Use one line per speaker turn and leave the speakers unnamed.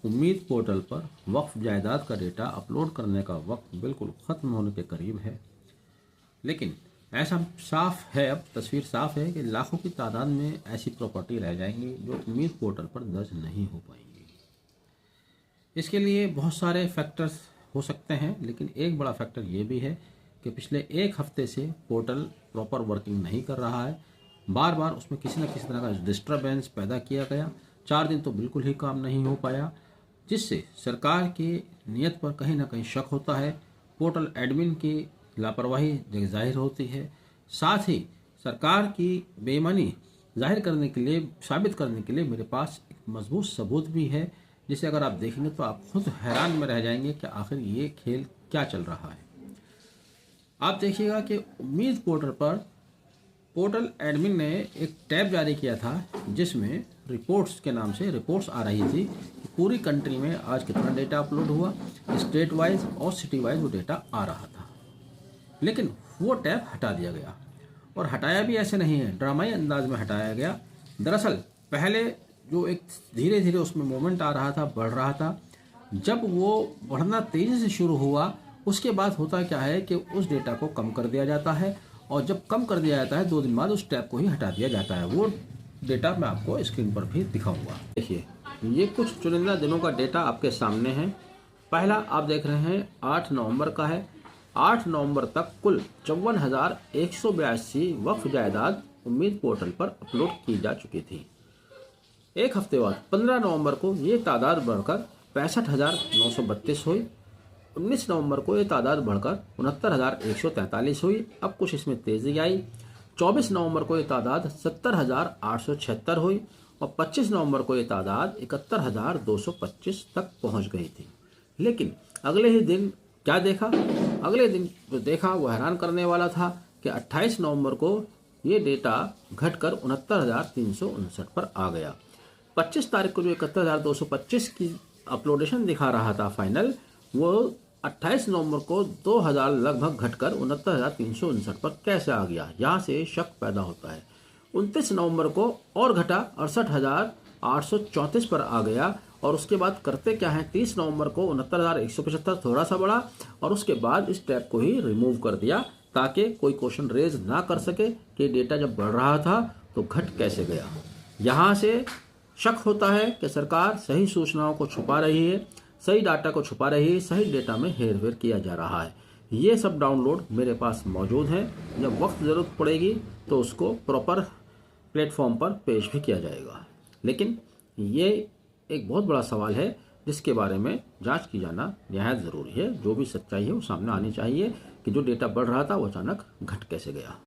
उम्मीद पोर्टल पर वक्फ जायदाद का डेटा अपलोड करने का वक्त बिल्कुल ख़त्म होने के करीब है, लेकिन ऐसा साफ है, अब तस्वीर साफ है कि लाखों की तादाद में ऐसी प्रॉपर्टी रह जाएंगी जो उम्मीद पोर्टल पर दर्ज नहीं हो पाएंगी। इसके लिए बहुत सारे फैक्टर्स हो सकते हैं, लेकिन एक बड़ा फैक्टर ये भी है कि पिछले एक हफ्ते से पोर्टल प्रॉपर वर्किंग नहीं कर रहा है। बार बार उसमें किसी न किसी तरह का डिस्टर्बेंस पैदा किया गया। 4 दिन तो बिल्कुल ही काम नहीं हो पाया, जिससे सरकार की नीयत पर कहीं ना कहीं शक होता है। पोर्टल एडमिन की लापरवाही जाहिर होती है। साथ ही सरकार की बेईमानी जाहिर करने के लिए, साबित करने के लिए मेरे पास एक मजबूत सबूत भी है, जिसे अगर आप देखेंगे तो आप खुद हैरान में रह जाएंगे कि आखिर ये खेल क्या चल रहा है। आप देखिएगा कि उम्मीद पोर्टल पर पोर्टल एडमिन ने एक टैब जारी किया था जिसमें रिपोर्ट्स के नाम से रिपोर्ट्स आ रही थी कि पूरी कंट्री में आज कितना डेटा अपलोड हुआ, स्टेट वाइज और सिटी वाइज वो डेटा आ रहा था। लेकिन वो टैब हटा दिया गया, और हटाया भी ऐसे नहीं है, ड्रामाई अंदाज में हटाया गया। दरअसल पहले जो एक धीरे धीरे उसमें मूवमेंट आ रहा था, बढ़ रहा था, जब वो बढ़ना तेज़ी से शुरू हुआ उसके बाद होता क्या है कि उस डेटा को कम कर दिया जाता है, और जब कम कर दिया जाता है 2 दिन बाद उस टैब को ही हटा दिया जाता है। वो डेटा मैं आपको स्क्रीन पर भी दिखाऊंगा। देखिए, ये कुछ चुनिंदा दिनों का डेटा आपके सामने है। पहला आप देख रहे हैं 8 नवंबर का है। 8 नवंबर तक कुल 54,182 वक्फ जायदाद उम्मीद पोर्टल पर अपलोड की जा चुकी थी। एक हफ्ते बाद 15 नवंबर को ये तादाद बढ़कर 65,932 हुई। 19 नवंबर को ये तादाद बढ़कर 69,143 हुई। अब कुछ इसमें तेजी आई। 24 नवंबर को ये तादाद 70,876 हुई, और 25 नवंबर को ये तादाद 71,225 तक पहुंच गई थी। लेकिन अगले ही दिन क्या देखा? अगले दिन जो देखा वो हैरान करने वाला था कि 28 नवंबर को ये डेटा घटकर 69,359 पर आ गया। 25 तारीख को जो 71,225 की अपलोडेशन दिखा रहा था फाइनल, वो 28 नवंबर को 2,000 लगभग घटकर 69,359 पर कैसे आ गया? यहाँ से शक पैदा होता है। 29 नवंबर को और घटा 68,834 पर आ गया, और उसके बाद करते क्या है, 30 नवंबर को 69,175 थोड़ा सा बढ़ा, और उसके बाद इस टैब को ही रिमूव कर दिया ताकि कोई क्वेश्चन रेज ना कर सके कि डेटा जब बढ़ रहा था तो घट कैसे गया। यहाँ से शक होता है कि सरकार सही सूचनाओं को छुपा रही है, सही डाटा को छुपा रही है, सही डेटा में हेरफेर किया जा रहा है। ये सब डाउनलोड मेरे पास मौजूद है। जब वक्त ज़रूरत पड़ेगी तो उसको प्रॉपर प्लेटफॉर्म पर पेश भी किया जाएगा। लेकिन ये एक बहुत बड़ा सवाल है जिसके बारे में जांच की जाना निहायत ज़रूरी है। जो भी सच्चाई है वो सामने आनी चाहिए कि जो डेटा बढ़ रहा था वो अचानक घट कैसे गया।